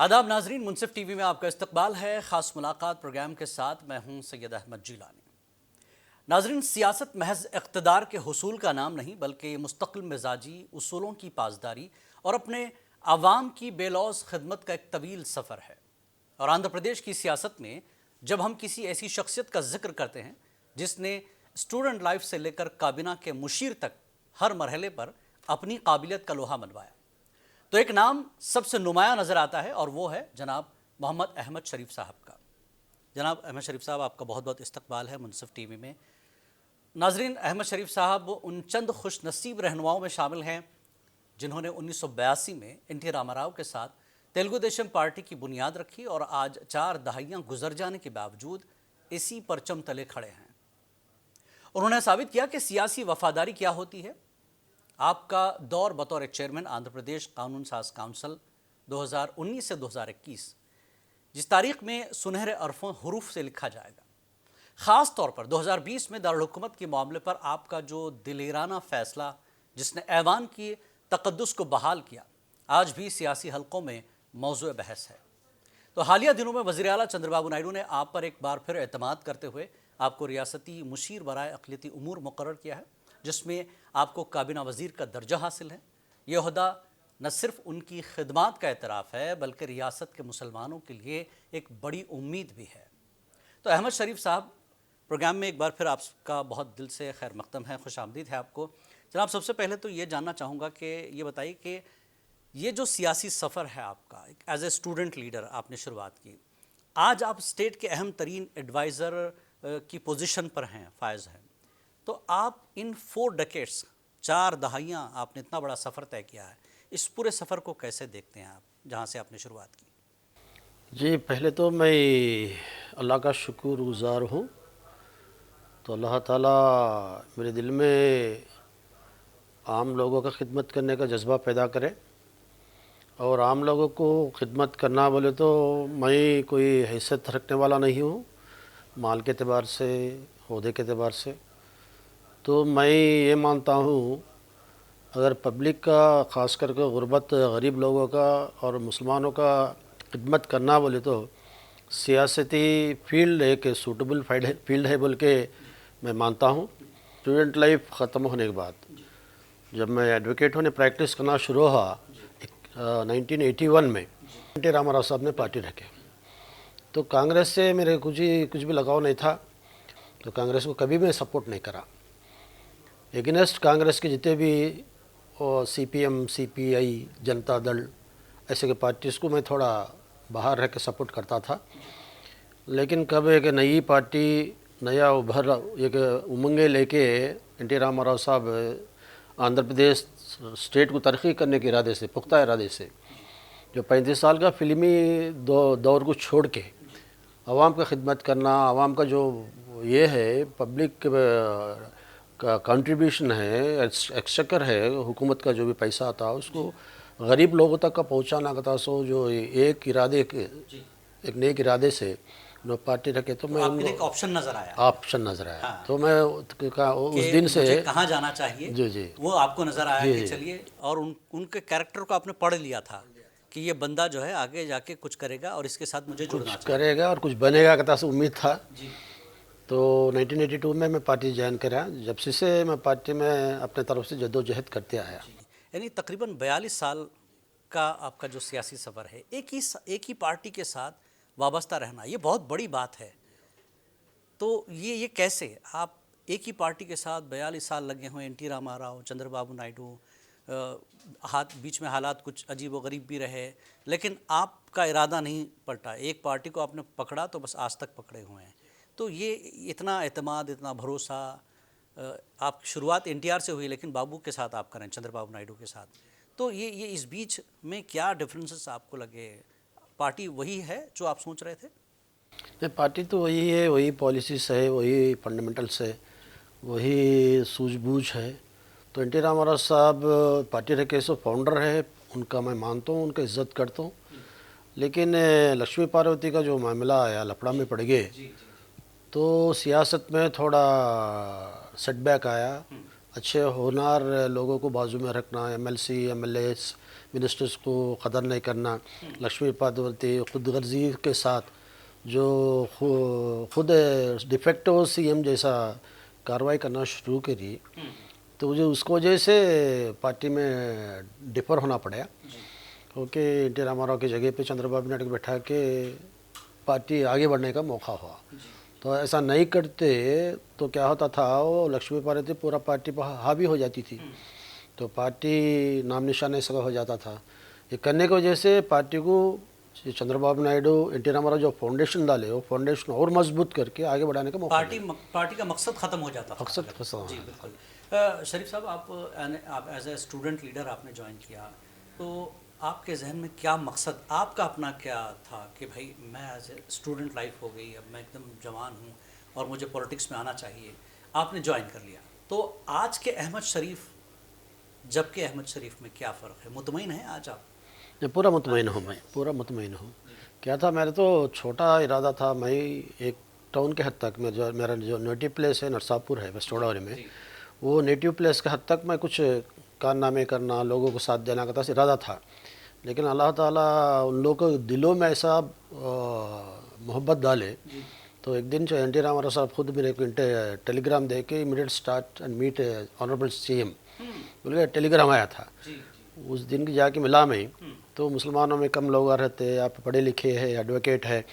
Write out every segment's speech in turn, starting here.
आदाब नाजरीन, मुनसिफ टीवी में आपका इस्तकबाल है। ख़ास मुलाकात प्रोग्राम के साथ मैं हूं सैयद अहमद जिलानी। नाजरीन, सियासत महज इक़्तिदार के हुसूल का नाम नहीं, बल्कि मुस्तक़िल मिजाजी, उसूलों की पासदारी और अपने आवाम की बेलौस खिदमत का एक तवील सफ़र है। और आंध्र प्रदेश की सियासत में जब हम किसी ऐसी शख्सियत का जिक्र करते हैं जिसने स्टूडेंट लाइफ से लेकर काबीना के मुशीर तक हर मरहले पर अपनी काबिलियत का लोहा मनवाया, तो एक नाम सबसे नुमाया नज़र आता है और वो है जनाब मोहम्मद अहमद शरीफ साहब का। जनाब अहमद शरीफ साहब, आपका बहुत बहुत इस्तकबाल है मुनसिफ टीवी में। नाजरीन, अहमद शरीफ साहब उन चंद खुश नसीब रहनुमाओं में शामिल हैं जिन्होंने 1982 में NT रामाराव के साथ तेलुगु देशम पार्टी की बुनियाद रखी और आज 4 दहाइयाँ गुजर जाने के बावजूद इसी परचम तले खड़े हैं। उन्होंने साबित किया कि सियासी वफादारी क्या होती है। आपका दौर बतौर चेयरमैन आंध्र प्रदेश कानून साज काउंसिल 2019 से 2021, जिस तारीख में सुनहरे अरफों हरूफ से लिखा जाएगा, ख़ास तौर पर 2020 में दारुल हुकूमत के मामले पर आपका जो दिलेराना फ़ैसला जिसने ऐवान की तक़द्दुस को बहाल किया, आज भी सियासी हलकों में मौज़ू बहस है। तो हालिया दिनों में वज़ीर आला चंद्रबाबू नायडू ने आप पर एक बार फिर एतमाद करते हुए आपको रियासती मुशीर बराए अक़लियती उमूर मुक़र्रर किया है, जिसमें आपको काबीना वज़ीर का दर्जा हासिल है। ये ओहदा न सिर्फ उनकी खिदमात का एतराफ़ है, बल्कि रियासत के मुसलमानों के लिए एक बड़ी उम्मीद भी है। तो अहमद शरीफ साहब, प्रोग्राम में एक बार फिर आपका बहुत दिल से खैर मक़दम है, खुश आमदीद है आपको। जनाब, सबसे पहले तो ये जानना चाहूँगा कि ये बताइए कि ये जो सियासी सफ़र है आपका, एक एज ए स्टूडेंट लीडर आपने शुरुआत की, आज आप स्टेट के अहम तरीन एडवाइज़र की पोजीशन पर हैं, फायज़ हैं, तो आप इन 4 डेकेड्स, 4 दहाइयाँ आपने इतना बड़ा सफ़र तय किया है, इस पूरे सफ़र को कैसे देखते हैं आप, जहाँ से आपने शुरुआत की? जी, पहले तो मैं अल्लाह का शुक्रगुज़ार हूँ। तो अल्लाह ताला मेरे दिल में आम लोगों का खिदमत करने का जज्बा पैदा करे। और आम लोगों को खिदमत करना बोले तो मैं कोई हैसियत रखने वाला नहीं हूँ, माल के एतबार से, ओहदे के एतबार से। तो मैं ये मानता हूँ, अगर पब्लिक का, ख़ास करके गुरबत गरीब लोगों का और मुसलमानों का खिदमत करना बोले तो सियासती फील्ड एक सूटेबल फील्ड है बोल के मैं मानता हूँ। स्टूडेंट लाइफ ख़त्म होने के बाद जब मैं एडवोकेट होने प्रैक्टिस करना शुरू हुआ 1981 में, NT रामाराव साहब ने पार्टी रखे। तो कांग्रेस से मेरे कुछ भी लगाव नहीं था, तो कांग्रेस को कभी मैं सपोर्ट नहीं करा। एगेंस्ट कांग्रेस के जितने भी CPM, CPI, जनता दल, ऐसे के पार्टीज़ को मैं थोड़ा बाहर रह के सपोर्ट करता था। लेकिन कब एक नई पार्टी, नया उभर एक उमंगे लेके NT रामाराव साहब आंध्र प्रदेश स्टेट को तरक्की करने के इरादे से, पुख्ता इरादे से, जो 35 साल का फिल्मी दौर को छोड़ के आवाम का खिदमत करना, आवाम का जो ये है पब्लिक का कंट्रीब्यूशन है, एक्सचेकर है, हुकूमत का जो भी पैसा आता है उसको गरीब लोगों तक का पहुंचाना का था। सो जो एक नेक इरादे से नो पार्टी रखे, तो मैं आपके लिए एक ऑप्शन नज़र आया। हाँ। तो मैं उस दिन से मुझे कहाँ जाना चाहिए, जी वो आपको नज़र आया कि चलिए, और उनके कैरेक्टर को आपने पढ़ लिया था कि ये बंदा जो है आगे जाके कुछ करेगा और इसके साथ मुझे जुड़ना चाहिए, करेगा और कुछ बनेगा का तो उम्मीद था जी। तो 1982 में मैं पार्टी ज्वाइन करा। जब से मैं पार्टी में अपने तरफ से जद्दोजहद करते आया। यानी तकरीबन 42 साल का आपका जो सियासी सफ़र है, एक ही पार्टी के साथ वाबस्ता रहना, ये बहुत बड़ी बात है। तो ये कैसे आप एक ही पार्टी के साथ 42 साल लगे हुए, NT रामाराव, चंद्रबाबू नायडू, बीच में हालात कुछ अजीब व गरीब भी रहे, लेकिन आपका इरादा नहीं पलटा, एक पार्टी को आपने पकड़ा तो बस आज तक पकड़े हुए हैं। तो ये इतना एतमाद, इतना भरोसा, आप शुरुआत NTR से हुई लेकिन बाबू के साथ आप करें, चंद्रबाबू नायडू के साथ, तो ये इस बीच में क्या डिफरेंसेस आपको लगे? पार्टी वही है जो आप सोच रहे थे? नहीं, पार्टी तो वही है, वही पॉलिसीज़ है, वही फंडामेंटल्स है, वही सूझबूझ है। तो NT रामाराव साहब पार्टी रखे सो फाउंडर है, उनका मैं मानता हूँ, उनका इज्जत करता हूँ। लेकिन लक्ष्मी पार्वती का जो मामला आया, लफड़ा में पड़ गए, तो सियासत में थोड़ा सेटबैक आया। अच्छे होनहार लोगों को बाजू में रखना, MLC, MLAs, मिनिस्टर्स को कदर नहीं करना, लक्ष्मी पार्वती खुद गर्जी के साथ जो खुद डिफेक्टिव सीएम जैसा कार्रवाई करना शुरू करी, तो मुझे उसको वजह से पार्टी में डिफर होना पड़ा, क्योंकि एन.टी. रामाराव की जगह पे चंद्रबाबू नायडू को बैठा के पार्टी आगे बढ़ने का मौका हुआ। तो ऐसा नहीं करते तो क्या होता था, वो लक्ष्मी पार्वती पूरा पार्टी पर हावी हो जाती थी, तो पार्टी नाम निशान सगा हो जाता था। ये करने की वजह से पार्टी को चंद्रबाबू नायडू एन.टी. रामाराव जो फाउंडेशन डाले, वो फाउंडेशन और मजबूत करके आगे बढ़ाने का मौका पार्टी का मकसद ख़त्म हो जाता था। मकसद खत्म। जी बिल्कुल। शरीफ साहब, आप एज ए स्टूडेंट लीडर आपने ज्वाइन किया, तो आपके जहन में क्या मकसद, आपका अपना क्या था कि भाई मैं एज ए स्टूडेंट लाइफ हो गई, अब मैं एकदम जवान हूँ और मुझे पॉलिटिक्स में आना चाहिए, आपने ज्वाइन कर लिया। तो आज के अहमद शरीफ जब के अहमद शरीफ में क्या फ़र्क है? मुतमईन है आज आप? पूरा मुतमईन हूँ, मैं पूरा मुतमईन हूँ। क्या था, मेरा तो छोटा इरादा था, मैं एक टाउन के हद तक, मेरा जो नेटिव प्लेस है नरसापुर है वेस्ट गोदावरी में, वो नेटिव प्लेस के हद तक मैं कुछ कारनामे करना, लोगों को साथ देना का इरादा था। लेकिन अल्लाह ताला उन लोगों के दिलों में ऐसा मोहब्बत डाले, तो एक दिन जो एन.टी. रामाराव साहब खुद मेरे को टेलीग्राम दे के immediate start and meet honourable CM बोल के टेलीग्राम आया था। उस दिन की जाके मिला मैं, तो मुसलमानों में कम लोग आ रहे थे, आप पढ़े लिखे हैं, एडवोकेट है,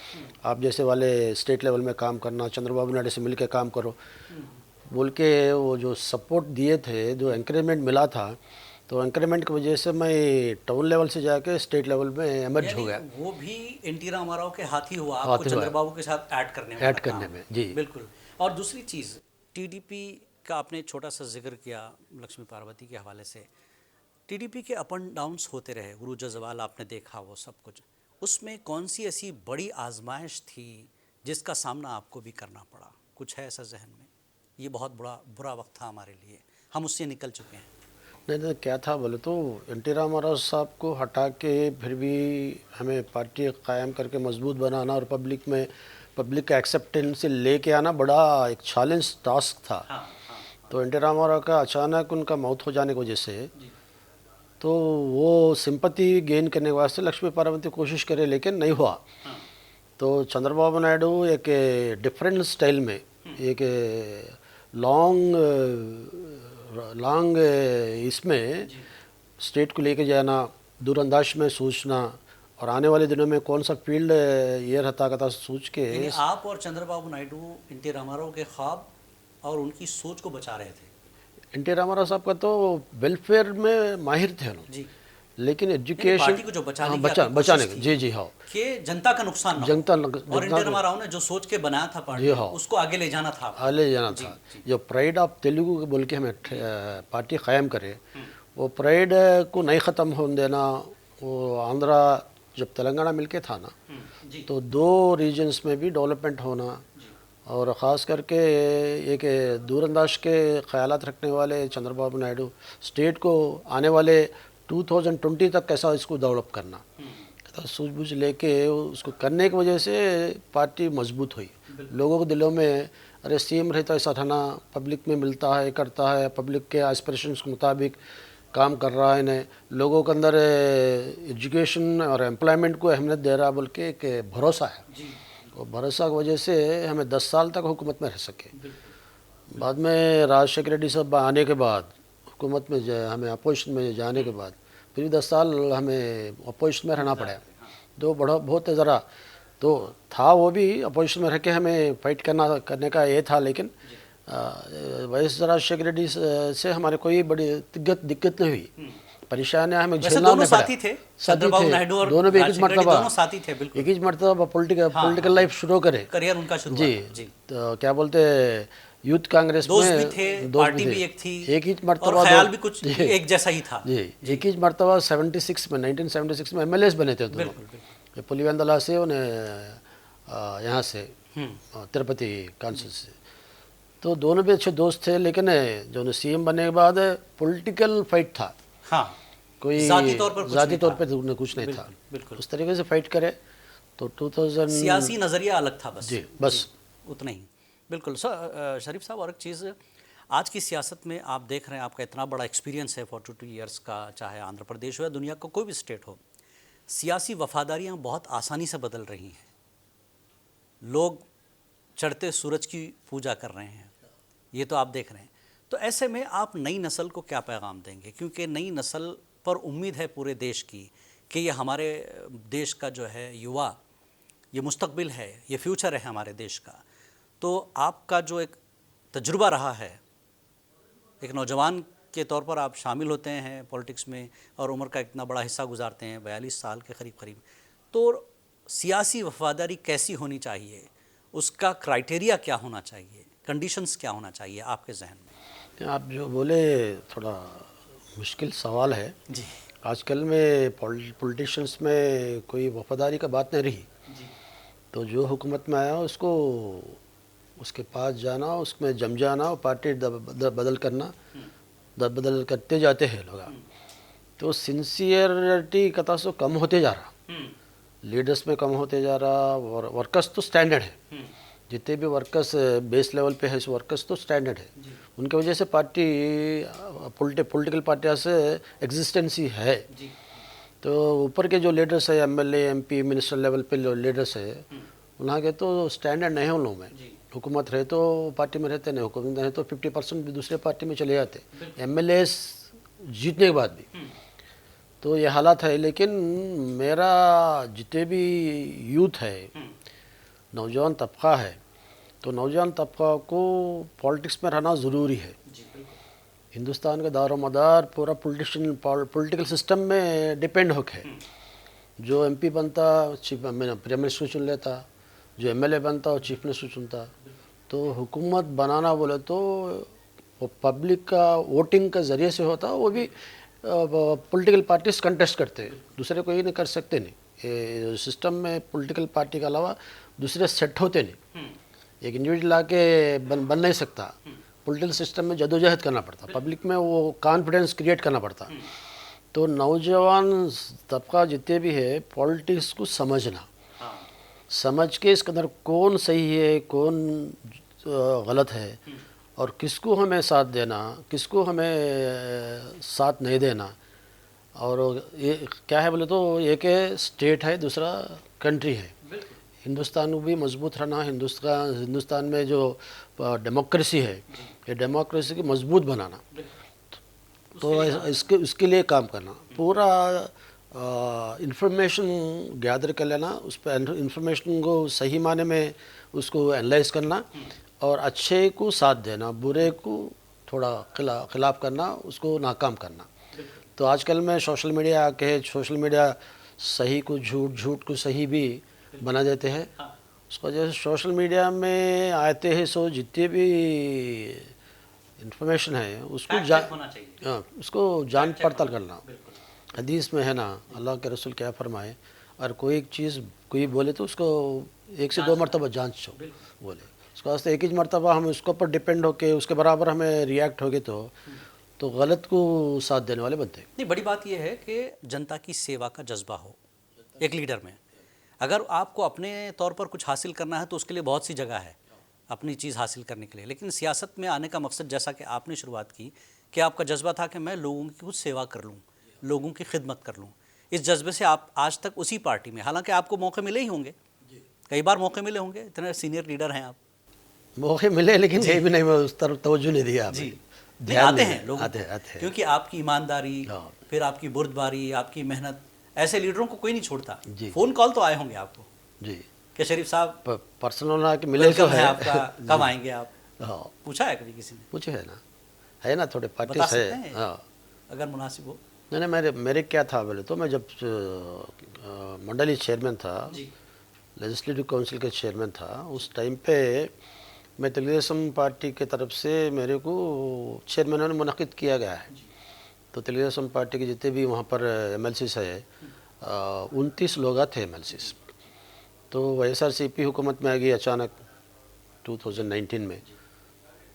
आप जैसे वाले स्टेट लेवल में काम करना, चंद्रबाबू नायडू से मिल के काम करो बोल के वो जो सपोर्ट दिए थे, जो एंकरेजमेंट मिला था, तो एंकरेजमेंट की वजह से मैं टाउन लेवल से जाके स्टेट लेवल में एमर्ज हो गया। वो भी एन.टी. रामाराव के हाथ ही हुआ आपको चंद्रबाबू के साथ ऐड करने में। जी बिल्कुल। और दूसरी चीज़, टीडीपी का आपने छोटा सा जिक्र किया लक्ष्मी पार्वती के हवाले से। टीडीपी के अप एंड डाउन्स होते रहे, उरूज ज़वाल आपने देखा वो सब कुछ, उसमें कौन सी ऐसी बड़ी आजमाइश थी जिसका सामना आपको भी करना पड़ा? कुछ है ऐसा जहन में, ये बहुत बुरा वक्त था हमारे लिए, हम उससे निकल चुके हैं? नहीं, क्या था बोले तो एन.टी. रामाराव साहब को हटा के फिर भी हमें पार्टी कायम करके मजबूत बनाना और पब्लिक का एक्सेप्टेंस लेके आना बड़ा एक चैलेंज टास्क था। तो एन.टी. रामाराव का अचानक उनका मौत हो जाने की वजह से, तो वो सिंपैथी गेन करने के वास्ते लक्ष्मी पार्वती कोशिश करे, लेकिन नहीं हुआ। तो चंद्रबाबू नायडू एक डिफरेंट स्टाइल में एक लॉन्ग इसमें स्टेट को लेके जाना, दूरअंदाज में सोचना, और आने वाले दिनों में कौन सा फील्ड ये रहता का सोच के। आप और चंद्रबाबू नायडू एन.टी. रामाराव के ख्वाब और उनकी सोच को बचा रहे थे। एन.टी. रामाराव साहब का तो वेलफेयर में माहिर थे लोग जी, लेकिन एजुकेशन पार्टी को जो बचाने का जी हाँ, कि जनता का नुकसान ना हो। और एन.टी. रामाराव ने जो सोच के बनाया था पार्टी, उसको आगे ले जाना था। जो प्राइड ऑफ तेलुगु बोल के हमें पार्टी कायम करे, वो प्राइड को नहीं ख़त्म होने देना। वो आंध्रा जब तेलंगाना मिलके था ना, तो 2 रीजन्स में भी डेवलपमेंट होना, और ख़ास करके एक दूरअंदाज के ख्यालात रखने वाले चंद्रबाबू नायडू, स्टेट को आने वाले 2020 तक कैसा इसको डेवलप करना, तो सूझबूझ लेके उसको करने की वजह से पार्टी मजबूत हुई। लोगों के दिलों में अरे सीएम रहता ऐसा था ना, पब्लिक में मिलता है, करता है, पब्लिक के एस्पिरेशंस के मुताबिक काम कर रहा है, इन्हें लोगों के अंदर एजुकेशन और एम्प्लॉयमेंट को अहमियत दे रहा बोल के एक भरोसा है। और भरोसा की वजह से हमें 10 साल तक हुकूमत में रह सके। बाद में राजशेखर रेड्डी साहब आने के बाद हुकूमत में हमें अपोजिशन में जाने के बाद फिर 10 साल हमें अपोजिशन में रहना पड़ा। तो बहुत ज़रा तो था, वो भी अपोजिशन में रह के हमें फाइट करने का ये था, लेकिन वैसे राजशेखर रेड्डी से हमारे कोई बड़ी दिक्कत नहीं हुई, परेशानियां हमें झेलना नहीं पड़ा। साथी थे दोनों भी एक ही मरतबा पॉलिटिकल लाइफ शुरू करे, करियर उनका शुरू जी। तो क्या बोलते यूथ कांग्रेस में भी थे, पार्टी भी एक थी, एक ही मरतबा, और ख्याल भी कुछ एक जैसा ही था जी। एक ही मरतबा 1976 में एमएलएस बने थे दोनों, पुलिवेंदला से उन्हें यहाँ से तिरुपति काउंसिल से। तो दोनों भी अच्छे दोस्त थे, लेकिन जो सीएम बनने के बाद पॉलिटिकल फाइट था। हाँ, कोई जाती तौर पे उन्हें कुछ नहीं था, उस तरीके से फाइट करे। तो 2000 सियासी नज़रिया अलग था, बस उतना ही। बिल्कुल। सर शरीफ साहब, और एक चीज़, आज की सियासत में आप देख रहे हैं, आपका इतना बड़ा एक्सपीरियंस है 42 ईयर्स का, चाहे आंध्र प्रदेश हो या दुनिया का कोई भी स्टेट हो, सियासी वफादारियां बहुत आसानी से बदल रही हैं। लोग चढ़ते सूरज की पूजा कर रहे हैं, ये तो आप देख रहे हैं। तो ऐसे में आप नई नस्ल को क्या पैगाम देंगे? क्योंकि नई नस्ल पर उम्मीद है पूरे देश की कि ये हमारे देश का जो है युवा, ये मुस्तकबिल है, ये फ्यूचर है हमारे देश का। तो आपका जो एक तजुर्बा रहा है, एक नौजवान के तौर पर आप शामिल होते हैं पॉलिटिक्स में और उम्र का इतना बड़ा हिस्सा गुजारते हैं, 42 साल के करीब, तो सियासी वफादारी कैसी होनी चाहिए, उसका क्राइटेरिया क्या होना चाहिए, कंडीशंस क्या होना चाहिए आपके जहन में? आप जो बोले थोड़ा मुश्किल सवाल है जी आजकल में पॉलिटिशियंस में कोई वफादारी का बात नहीं रही। जी तो जो हुकूमत में आया उसको उसके पास जाना, उसमें जम जाना और पार्टी बदल करना, बदल करते जाते हैं लोग। तो सिंसियरिटी कथा सो कम होते जा रहा, लीडर्स में कम होते जा रहा। और वर्कर्स तो स्टैंडर्ड है, जितने भी वर्कर्स बेस लेवल पे है वर्कर्स तो स्टैंडर्ड है। उनकी वजह से पार्टी पॉलिटिकल पार्टियाँ से एग्जिस्टेंसी है। तो ऊपर के जो लीडर्स है, एमएलए एमपी मिनिस्टर लेवल पे जो लीडर्स है, उन्हाँ के तो स्टैंडर्ड नहीं है उन लोगों में। हुकूमत रहे तो पार्टी में रहते, नहीं हुकूमत रहे तो 50% भी दूसरे पार्टी में चले जाते, एमएलए जीतने के बाद भी। तो ये हालात है। लेकिन मेरा जितने भी यूथ है, नौजवान तबका है, तो नौजवान तबका को पॉलिटिक्स में रहना ज़रूरी है। हिंदुस्तान का दारो मदार पूरा पॉलिटिकल सिस्टम में डिपेंड होके है। जो एमपी बनता चीफ प्राइम मिनिस्टर चुन लेता, जो एमएलए बनता वो चीफ मिनिस्टर चुनता। तो हुकूमत बनाना बोले तो वो पब्लिक का वोटिंग के ज़रिए से होता, वो भी पॉलिटिकल पार्टीज कंटेस्ट करते हैं, दूसरे कोई नहीं कर सकते। नहीं सिस्टम में पॉलिटिकल पार्टी के अलावा दूसरे सेट होते नहीं। एक इंडिविजुअल आके बन नहीं सकता। पॉलिटिकल सिस्टम में जदोजहद करना पड़ता, पब्लिक में वो कॉन्फिडेंस क्रिएट करना पड़ता। तो नौजवान तबका जितने भी है, पॉलिटिक्स को समझना, समझ के इसके अंदर कौन सही है कौन गलत है और किसको हमें साथ देना, किसको हमें साथ नहीं देना। और ये क्या है बोले तो एक स्टेट है, दूसरा कंट्री है। हिंदुस्तान को भी मजबूत रहना, हिंदुस्तान में जो डेमोक्रेसी है, ये डेमोक्रेसी की मजबूत बनाना, तो इसके लिए काम करना। पूरा इंफॉर्मेशन गैदर कर लेना, उस पर इंफॉर्मेशन को सही माने में उसको एनालाइज करना और अच्छे को साथ देना, बुरे को थोड़ा खिलाफ करना, उसको नाकाम करना। तो आजकल में सोशल मीडिया आके सोशल मीडिया सही को झूठ, झूठ को सही भी बना देते हैं। उसको जैसे सोशल मीडिया में आते हैं सो जितने भी इंफॉर्मेशन है उसको जान पड़ताल करना। हदीस में है ना, अल्लाह के रसूल क्या फरमाए, और कोई एक चीज़ कोई बोले तो उसको 1 से 2 मरतबा जांचो बोले। उसके वास्ते एक ही मरतबा हम उसके ऊपर डिपेंड होके उसके बराबर हमें रिएक्ट होगे तो गलत को साथ देने वाले बनते हैं। नहीं, बड़ी बात यह है कि जनता की सेवा का जज्बा हो एक लीडर में। अगर आपको अपने तौर पर कुछ हासिल करना है तो उसके लिए बहुत सी जगह है अपनी चीज़ हासिल करने के लिए। लेकिन सियासत में आने का मकसद, जैसा कि आपने शुरुआत की कि आपका जज्बा था कि मैं लोगों की कुछ सेवा कर लूँ, लोगों की खिदमत कर लूँ, इस जज्बे से आप आज तक उसी पार्टी में, हालांकि आपको मौके मिले ही होंगे, कई बार मौके मिले होंगे, इतने सीनियर लीडर हैं आप, मौके मिले, लेकिन ये भी नहीं, मैं उस तरफ तवज्जो नहीं दिया। जी ध्यान आते हैं लोग, आते हैं। क्योंकि आपकी ईमानदारी, फिर आपकी बुर्दबारी, आपकी मेहनत, ऐसे लीडरों को कोई नहीं छोड़ता। फ़ोन कॉल तो आए होंगे आपको जी कि शरीफ साहब पर्सनल ना कि मिले तो है आपका, कब आएंगे आप? हाँ, पूछा है कभी किसी ने? पूछे है ना थोड़े पार्टी बता है। सकते हैं हाँ, अगर मुनासिब हो? नहीं, मेरे क्या था बोले तो मैं जब मंडली चेयरमैन था, लेजिस्लेटिव काउंसिल का चेयरमैन था, उस टाइम पे मैं तेलुगुदेशम पार्टी के तरफ से मेरे को चेयरमैन ने मुनक़िद किया गया है। तो तेलुगुदेशम पार्टी के जितने भी वहाँ पर एमएलसीज है, 29 लोग थे एमएलसीज। तो वाईएसआरसीपी हुकूमत में आ गई अचानक 2019 में।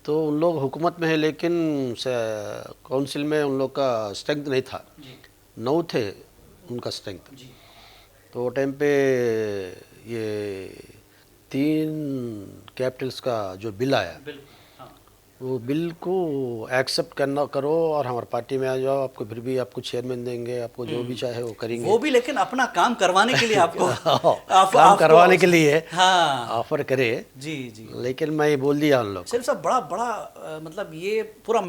तो उन लोग हुकूमत में है, लेकिन काउंसिल में उन लोग का स्ट्रेंथ नहीं था, 9 थे उनका स्ट्रेंथ। तो वो टाइम पे ये 3 कैपिटल्स का जो बिल आया, वो बिल को एक्सेप्ट करना करो और हमारी पार्टी में आ जाओ, आपको फिर भी आपको चेयरमैन देंगे, आपको जो भी चाहे वो करेंगे। वो भी लेकिन अपना काम करवाने के लिए आपको काम करवाने के लिए हाँ ऑफर करे। जी जी। लेकिन मैं बोल दिया उन लोग सिर्फ साहब बड़ा बड़ा मतलब ये पूरा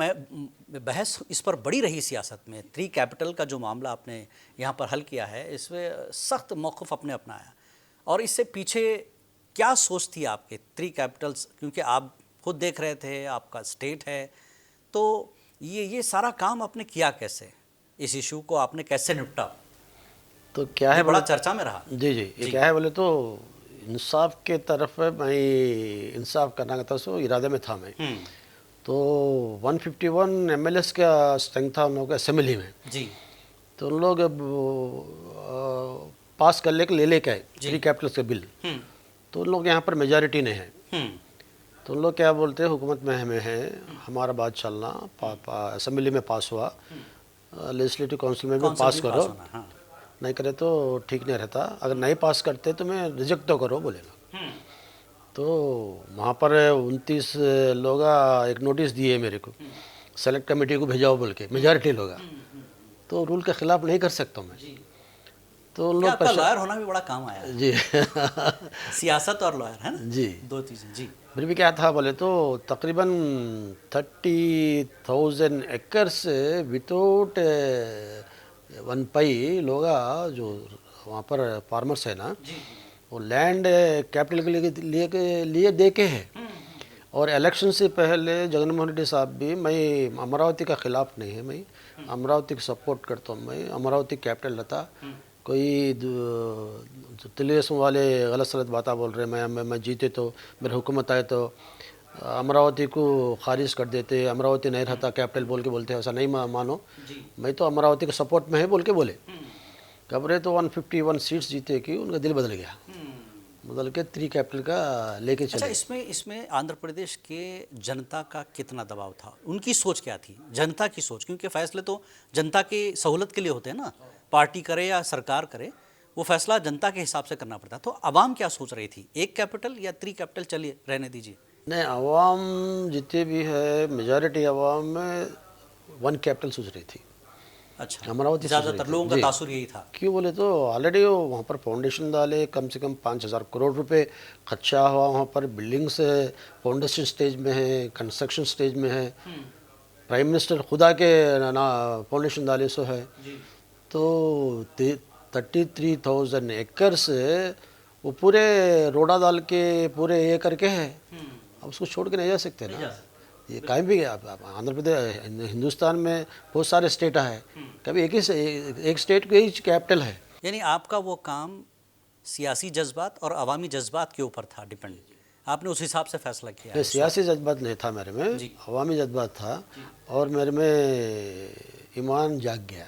बहस इस पर बड़ी रही सियासत में। 3 कैपिटल का जो मामला आपने यहाँ पर हल किया है, इसमें सख्त मौक़िफ़ आपने अपनाया, और इससे पीछे क्या सोच थी आपके 3 कैपिटल्स, क्योंकि आप खुद देख रहे थे, आपका स्टेट है, तो ये सारा काम आपने किया कैसे, इस इशू को आपने कैसे निपटा? तो क्या है, बड़ा चर्चा में रहा। जी जी, ये क्या है बोले तो इंसाफ के तरफ मैं इंसाफ करना चाहता सो इरादे में था मैं। तो 151 एमएलएस का स्ट्रेंथ था उन लोगों के असेंबली में जी। तो उन लोग पास कर लेके आए 3 कैपिटल्स का बिल। तो उन लोग यहाँ पर मेजॉरिटी नहीं है, तो उन लोग क्या बोलते हैं, हुकूमत में हमें है, हमारा बात चलना, असेंबली में पास हुआ, लेजिस्लेटिव काउंसिल में भी पास करो, हाँ। नहीं करे तो ठीक नहीं रहता, अगर नहीं पास करते तो मैं रिजेक्ट तो करो बोले ना। तो वहाँ पर 29 लोग एक नोटिस दिए मेरे को, सेलेक्ट कमेटी को भेजाओ बोल के, मेजॉरिटी लोग, तो रूल के खिलाफ नहीं कर सकता मैं। तो उन लोग लॉयर होना भी बड़ा काम आया जी सियासत और लॉयर है ना जी, 2 चीज़ें जी। फिर भी क्या था बोले तो तकरीबन 30,000 एकर्स विदाउट वन पाई लोग जो वहाँ पर फार्मर्स है ना, वो लैंड कैपिटल के लिए दे के है। और इलेक्शन से पहले जगनमोहन रेड्डी साहब भी, मैं अमरावती का खिलाफ नहीं है, मैं अमरावती को सपोर्ट करता हूँ, मैं अमरावती कैपिटल रहता, कोई తెలుగుదేశం वाले गलत सलत बातें बोल रहे, मैं जीते तो मेरे हुकूमत आए तो अमरावती को खारिज कर देते, अमरावती नहीं रहता कैपिटल बोल के बोलते हैं, ऐसा नहीं मानो, मैं तो अमरावती के सपोर्ट में है बोल के बोले। खबरें तो 151 सीट्स जीते कि उनका दिल बदल गया, बदल के 3 कैपिटल का लेके चले। अच्छा, इसमें आंध्र प्रदेश के जनता का कितना दबाव था, उनकी सोच क्या थी, जनता की सोच, क्योंकि फैसले तो जनता की सहूलत के लिए होते हैं ना, पार्टी करे या सरकार करे, वो फैसला जनता के हिसाब से करना पड़ता। तो आवाम क्या सोच रही थी, 1 कैपिटल या 3 कैपिटल, चलिए रहने दीजिए। नहीं, आवाम जितने भी है मेजॉरिटी आवाम में 1 कैपिटल सोच रही थी। अच्छा, अमरावती ज़्यादातर लोगों का तासुर यही था। क्यों बोले तो ऑलरेडी वहाँ पर फाउंडेशन डाले, कम से कम 5,000 करोड़ रुपए खर्चा हुआ, वहाँ पर बिल्डिंग्स फाउंडेशन स्टेज में है, कंस्ट्रक्शन स्टेज में है, प्राइम मिनिस्टर खुदा के ना फाउंडेशन डाले सो है। तो 33,000 एकर्स वो पूरे रोड़ा डाल के पूरे ये करके है, अब उसको छोड़ के नहीं जा सकते ना। ये कहीं भी आंध्र प्रदेश, हिंदुस्तान में बहुत सारे स्टेट है, कभी एक स्टेट के ही कैपिटल है। यानी आपका वो काम सियासी जज्बात और अवामी जज्बात के ऊपर था डिपेंड, आपने उस हिसाब से फैसला किया है? सियासी जज्बात नहीं था मेरे में, अवामी जज्बात था, और मेरे में ईमान जाग गया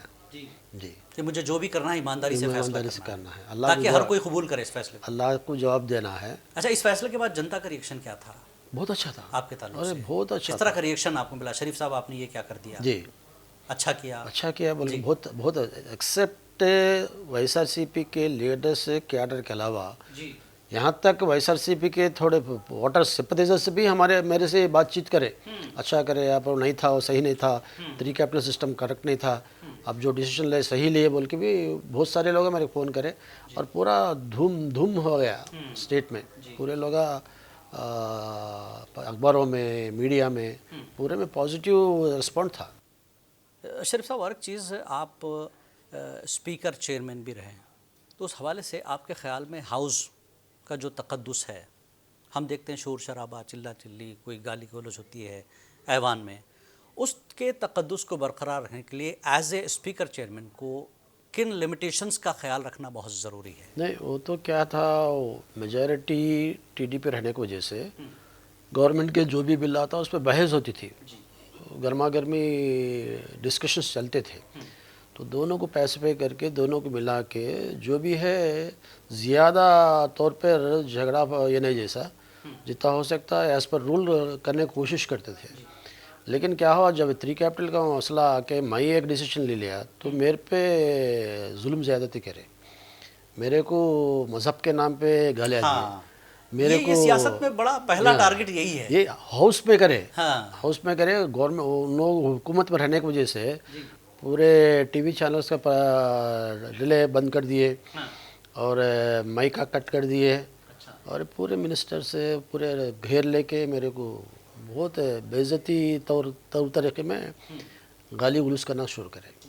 जी कि मुझे जो भी करना है ईमानदारी से फैसला करना है, अल्लाह ताकि हर कोई कबूल करे इस फैसले को, अल्लाह को जवाब देना है। अच्छा, इस फैसले के बाद जनता का रिएक्शन क्या था? बहुत अच्छा था आपके ताल्लुक से बहुत अच्छा। किस तरह का रिएक्शन आपको मिला, शरीफ साहब आपने ये क्या कर दिया? जी, अच्छा किया बोल के बहुत एक्सेप्ट वाईएसआरसीपी के लीडर्स कैडर के अलावा यहाँ तक वाईएसआरसीपी के थोड़े वोटर सिंपथाइजर्स भी मेरे से बातचीत करे, अच्छा करे, आप नहीं था वो सही नहीं था, 3 कैपिटल सिस्टम करेक्ट नहीं था, अब जो डिसीजन ले सही लिए बोल के भी बहुत सारे लोग मेरे फ़ोन करे, और पूरा धूम हो गया स्टेट में, पूरे लोग अखबारों में, मीडिया में, पूरे में पॉजिटिव रिस्पॉन्ड था। शरीफ साहब, और एक चीज़, आप स्पीकर चेयरमैन भी रहे, तो उस हवाले से आपके ख्याल में हाउस का जो तकद्दुस है, हम देखते हैं शोर शराबा, चिल्ला चिल्ली, कोई गाली गलौज होती है ऐवान में, उसके तकद्दुस को बरकरार रखने के लिए एज ए स्पीकर चेयरमैन को किन लिमिटेशंस का ख्याल रखना बहुत ज़रूरी है? नहीं, वो तो क्या था, मेजॉरिटी टीडीपी रहने की वजह से गवर्नमेंट के जो भी बिल आता उस पर बहस होती थी, गर्मा गर्मी डिस्कशंस चलते थे, तो दोनों को पैसिफाई करके दोनों को मिला के जो भी है ज़्यादा तौर पर झगड़ा ये नहीं, जैसा जितना हो सकता है एज़ पर रूल करने की कोशिश करते थे। लेकिन क्या हुआ, जब 3 कैपिटल का मसला आके मैं एक डिसीजन ले लिया तो मेरे पे जुल्म ज़्यादती करे, मेरे को मज़हब के नाम पे गालियाँ दिए, ये सियासत में बड़ा पहला टारगेट यही है। ये हाउस में करे, हाँ। हाउस में करे। गवर्नमेंट उन लोग हुकूमत में रहने की वजह से पूरे टीवी चैनल्स का रिले बंद कर दिए। हाँ। और माइक का कट कर दिए। अच्छा। और पूरे मिनिस्टर से पूरे घेर लेके मेरे को बहुत बेइज्जती तौर तरीके में गाली गलौज करना शुरू करे।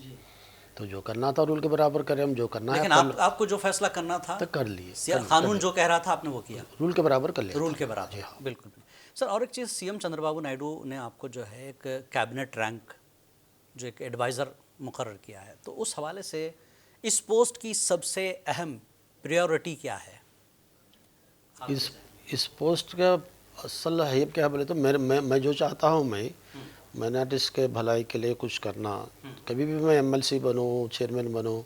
तो जो करना था रूल के बराबर करें, हम जो करना लेकिन है आपको जो फैसला करना था तो कर लिए। कानून जो कह रहा था आपने वो किया, रूल के बराबर कर लिया। रूल के बराबर। हाँ। बिल्कुल। सर और एक चीज़, सीएम चंद्रबाबू नायडू ने आपको जो है एक कैबिनेट रैंक, जो एक एडवाइज़र मुकर्रर किया है, तो उस हवाले से इस पोस्ट की सबसे अहम प्रायोरिटी क्या है? इस पोस्ट का असल है क्या बोले तो मैं जो चाहता हूँ, मैं माइनॉरिटीज़ के भलाई के लिए कुछ करना। कभी भी मैं एमएलसी बनूँ, चेयरमैन बनूँ,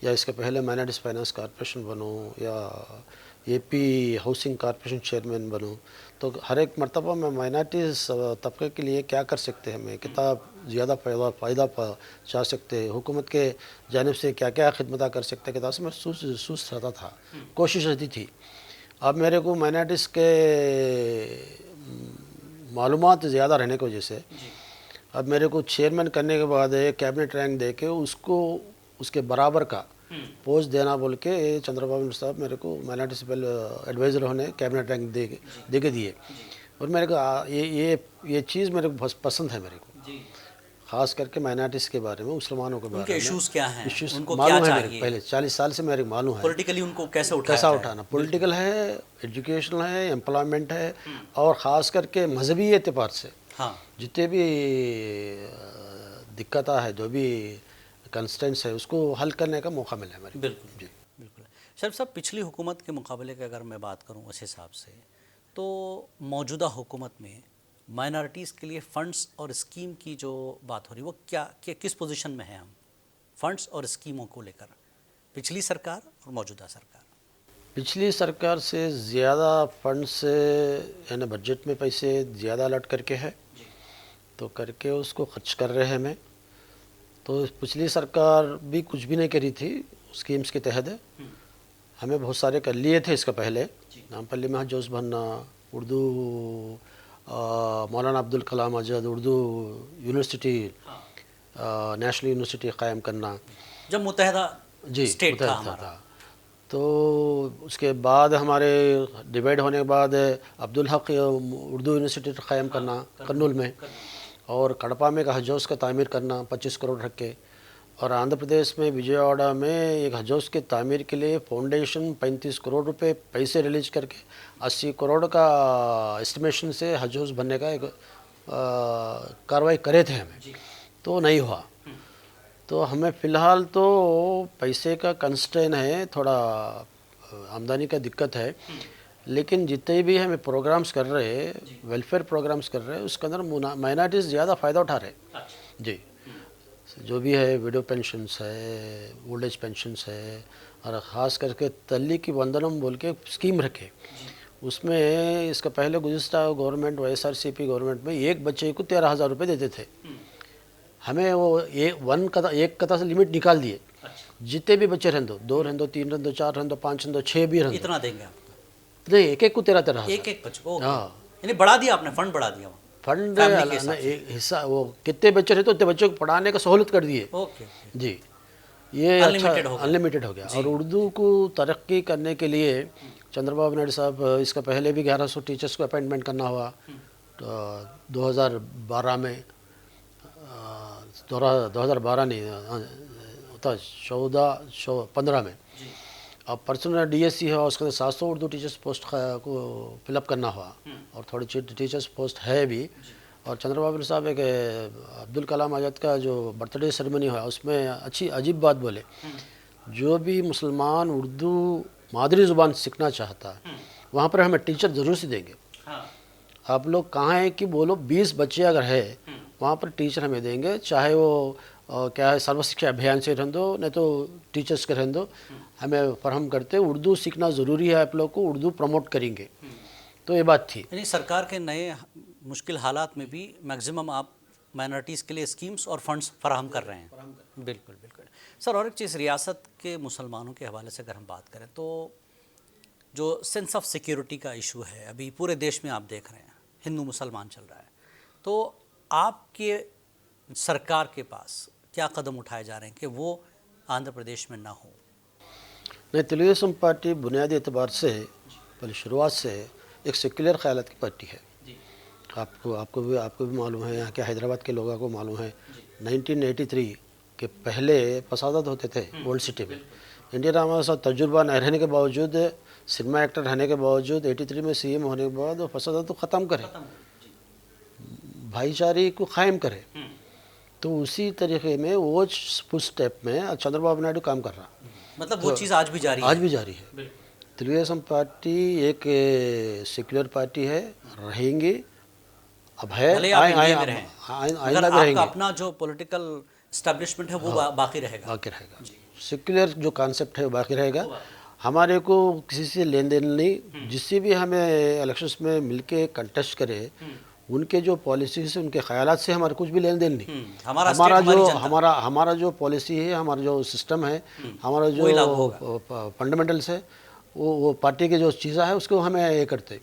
या इसके पहले माइनॉरिटीज़ फाइनेंस कॉरपोरेशन बनूँ, या एपी हाउसिंग कॉरपोरेशन चेयरमैन बनूँ, तो हर एक मरतबा मैं माइनॉरिटीज़ तबके के लिए क्या कर सकते हैं, मैं कितना ज़्यादा फ़ायदा पहुँचा सकते हैं, हुकूमत के जानिब से क्या क्या खिदमत कर सकते हैं, किताब से मैं सोच रहा था, कोशिश रहती थी। अब मेरे को माइनॉरिटीज़ के मालूमात ज़्यादा रहने की वजह से अब मेरे को चेयरमैन करने के बाद कैबिनेट रैंक दे के उसको उसके बराबर का पोस्ट देना बोल के चंद्रबाबू साहब मेरे को माइनॉरिटी बिल एडवाइज़र होने कैबिनेट रैंक दे के दिए। और मेरे को ये चीज़ मेरे को पसंद है, मेरे को ख़ास करके माइनॉरिटीज़ के बारे में, मुसलमानों के बारे में। इश्यूज़ क्या हैं, इश्यूज़ उनको क्या मालूम है मेरे चाहिए, को, पहले 40 साल से मेरे को मालूम है पॉलिटिकली उनको कैसे उठाना। पॉलिटिकल है, एजुकेशनल है, एम्प्लॉयमेंट है, और ख़ास करके मजहबी एतबार से हाँ, जितने भी दिक्कत है, जो भी कंस्टेंट्स है, उसको हल करने का मौका मिला है मेरे को। बिल्कुल जी, बिल्कुल। शरीफ साहब, पिछली हुकूमत के मुकाबले की अगर मैं बात करूं उस हिसाब से, तो मौजूदा हुकूमत में माइनॉरिटीज़ के लिए फ़ंड्स और स्कीम की जो बात हो रही है वो क्या किस पोजीशन में है हम फ़ंड्स और स्कीमों को लेकर, पिछली सरकार और मौजूदा सरकार? पिछली सरकार से ज़्यादा फंड से यानी बजट में पैसे ज़्यादा अलर्ट करके है, तो करके उसको खर्च कर रहे हैं मैं। तो पिछली सरकार भी कुछ भी नहीं करी थी स्कीम्स के तहत। हमें बहुत सारे कर लिए थे इसका पहले, नामपल्ली में हज बनना, उर्दू मौलाना Abdul Kalam Azad Urdu university, national university क़ायम करना, जब मुत्तहदा जी स्टेट था हमारा। तो उसके बाद हमारे डिवाइड होने के बाद अब्दुल हक उर्दू यूनिवर्सिटी क़ायम करना कर्नूल में, और कड़पा में एक हज हाउस का तामीर करना 25 करोड़ रख के, और आंध्र प्रदेश में विजयवाड़ा में एक हज हाउस के तामीर के लिए फाउंडेशन 35 करोड़ रुपए पैसे रिलीज करके 80 करोड़ का एस्टिमेशन से हज हाउस बनने का एक कार्रवाई करे थे हमें, तो नहीं हुआ। तो हमें फ़िलहाल तो पैसे का कंस्ट्रेन है, थोड़ा आमदनी का दिक्कत है, लेकिन जितने भी हमें प्रोग्राम्स कर रहे हैं, वेलफेयर प्रोग्राम्स कर रहे हैं, उसके अंदर माइनॉरिटीज़ ज़्यादा फ़ायदा उठा रहे जी। जो भी है विडो पेंशन्स है, ओल्ड एज पेंशन्स है, और ख़ास करके तल्ली की वंदनम बोल के स्कीम रखे, उसमें इसका पहले गुज़िश्ता गवर्नमेंट YSRCP गवर्नमेंट में एक बच्चे को 13,000 रुपये देते थे। हमें वो एक कता से लिमिट निकाल दिए, जितने भी बच्चे रहने दो, 2 रहने दो, 3 रहने दो, 4 रहने दो, 5 रहने दो, 6 भी रहने दो, इतना देंगे आप? नहीं, एक को 13,000 एक बच्चे को। यानी बढ़ा दिया आपने, फंड बढ़ा दिया, फंड एक हिस्सा, वो कितने बच्चे रहते उतने बच्चों को पढ़ाने का सहूलत कर दिए। ओके जी, ये अच्छा अनलिमिटेड हो गया। और उर्दू को तरक्की करने के लिए चंद्रबाबू नायडू साहब, इसका पहले भी 1100 टीचर्स को अपॉइंटमेंट करना हुआ, तो 2012 में 2012 नहीं होता 14-15 में। अब पर्सनल DSC है, उसके अंदर 700 उर्दू टीचर्स पोस्ट को फिलअप करना हुआ, और थोड़ी टीचर्स पोस्ट है भी। और चंद्रबाबू साहब एक अब्दुल कलाम आज़ाद का जो बर्थडे सेरेमनी हुआ, उसमें अच्छी अजीब बात बोले, जो भी मुसलमान उर्दू मादरी ज़ुबान सीखना चाहता है वहाँ पर हमें टीचर ज़रूर से देंगे। आप लोग कहाँ हैं कि बोलो 20 बच्चे अगर है वहाँ पर टीचर हमें देंगे, चाहे वो क्या है सर्व शिक्षा अभियान से रहने दो, नहीं तो टीचर्स के रहने दो, हमें फरहम करते। उर्दू सीखना ज़रूरी है, आप लोग को उर्दू प्रमोट करेंगे। तो ये बात थी। यानी सरकार के नए मुश्किल हालात में भी मैक्सिमम आप माइनॉरिटीज़ के लिए स्कीम्स और फंड्स फराहम कर रहे हैं। बिल्कुल बिल्कुल। सर और एक चीज़, रियासत के मुसलमानों के हवाले से अगर हम बात करें तो जो सेंस ऑफ सिक्योरिटी का इशू है अभी पूरे देश में आप देख रहे हैं, हिंदू मुसलमान चल रहा है, तो आपके सरकार के पास क्या कदम उठाए जा रहे हैं कि वो आंध्र प्रदेश में ना हो? नहीं, तेलुगुदेशम पार्टी बुनियादी एतबार से पहले शुरुआत से एक सेक्युलर ख्यालात की पार्टी है। आपको भी मालूम है, यहाँ के हैदराबाद के लोगों को मालूम है 1983 के पहले फसादात होते थे ओल्ड सिटी में। इंडिया हमारे साथ तजुर्बा नहीं रहने के बावजूद, सिनेमा एक्टर रहने के बावजूद, 83 में सीएम होने के बाद वो फसादात को ख़त्म करे, भाईचारे को कायम करे। तो उसी तरीके में वो फुल स्टेप में चंद्रबाबू नायडू काम कर रहा। मतलब वो चीज़ आज भी जारी है? आज भी जारी है। तेलुगुदेशम पार्टी एक सेक्युलर पार्टी है, रहेंगी, अब है, आइंदा भी रहेंगे। अपना जो पॉलिटिकल एस्टैब्लिशमेंट है वो बाकी रहेगा। सेक्युलर जो कॉन्सेप्ट है वो बाकी रहेगा। हमारे को किसी से लेन देन नहीं, जिससे भी हमें इलेक्शंस में मिलके कंटेस्ट करे, उनके जो पॉलिसीज है, उनके ख्यालात से हमारा कुछ भी लेन देन नहीं। हमारा जो पॉलिसी है, हमारा जो सिस्टम है, हमारा जो फंडामेंटल्स है, वो पार्टी के जो चीज़ें है उसको हमें ये करते।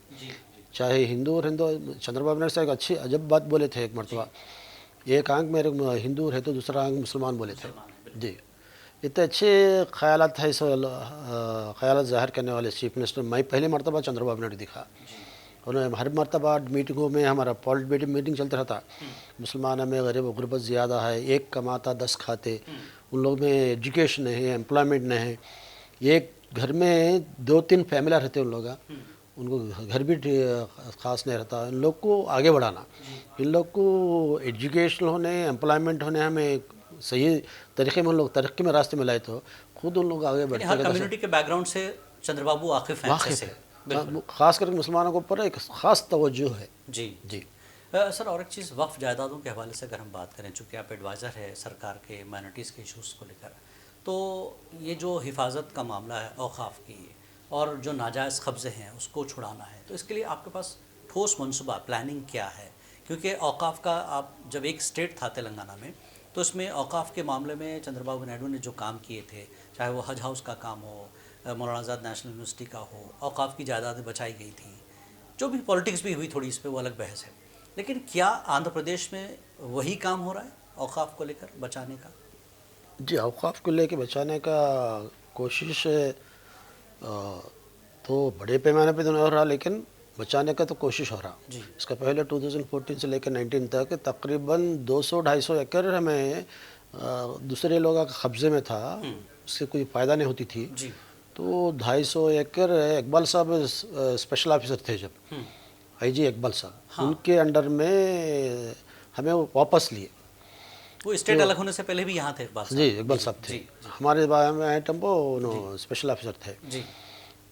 चाहे हिंदू और हिंदू, चंद्रबाबू नायडू से एक अच्छी अजब बात बोले थे एक मरतबा, एक आंख मेरे हिंदू है तो दूसरा आंख मुसलमान बोले थे जी। इतने अच्छे ख्यालात है, ख्यालात ज़ाहिर करने वाले चीफ मिनिस्टर मैं पहली मरतबा चंद्रबाबू नायडू दिखा। उन्होंने हर मरतबा मीटिंगों में, हमारा पॉलिट मीटिंग चलता रहता, मुसलमानों में गरीब व गुरबत ज़्यादा है, एक कमाता 10 खाते, उन लोग में एजुकेशन नहीं है, एम्प्लॉयमेंट नहीं है, एक घर में 2-3 फैमिली रहते उन लोग, उनको घर भी ख़ास नहीं रहता। इन लोग को आगे बढ़ाना, इन लोग को एजुकेशन होने, एम्प्लॉयमेंट होने, हमें सही तरीके में उन लोग तरक्की में रास्ते में लाए तो खुद उन लोग आगे बढ़ते। हर कम्युनिटी के बैकग्राउंड से चंद्रबाबू वाकिफ़ हैं, ख़ास करके मुसलमानों के ऊपर एक ख़ास तवज्जो है। जी जी सर, और एक चीज़ वक्फ जायदादों के हवाले से अगर हम बात करें, चूँकि आप एडवाइज़र है सरकार के माइनॉरिटीज़ के इशूज़ को लेकर, तो ये जो हिफाजत का मामला है औक़ाफ़ की और जो नाजायज़ कब्ज़े हैं उसको छुड़ाना है, तो इसके लिए आपके पास ठोस मनसूबा प्लानिंग क्या है? क्योंकि औक़ाफ़ का आप जब एक स्टेट था तेलंगाना में, तो इसमें औक़ाफ़ के मामले में चंद्रबाबू नायडू ने जो काम किए थे, चाहे वो हज हाउस का काम हो, मौलाना आज़ाद नेशनल यूनिवर्सिटी का हो, औक़ाफ़ की जायदादें बचाई गई थी, जो भी पॉलिटिक्स भी हुई थोड़ी, इस पर वो अलग बहस है, लेकिन क्या आंध्र प्रदेश में वही काम हो रहा है औक़ाफ़ को लेकर बचाने का? जी, औक़ाफ़ को लेकर बचाने का कोशिश तो बड़े पैमाने पे तो नहीं हो रहा, लेकिन बचाने का तो कोशिश हो रहा। इसका पहले 2014 से लेकर 19 तक तकरीबन 200-250 एकड़ हमें दूसरे लोगों के कब्ज़े में था, उससे कोई फ़ायदा नहीं होती थी। तो 250 एकड़ इकबाल साहब स्पेशल ऑफिसर थे जब, IG इकबाल साहब, उनके अंडर में हमें वापस लिए। वो स्टेट अलग होने से पहले भी यहाँ थे इकबाल साहब? जी, इकबाल साहब थे हमारे आइटम वो स्पेशल ऑफिसर थे जी।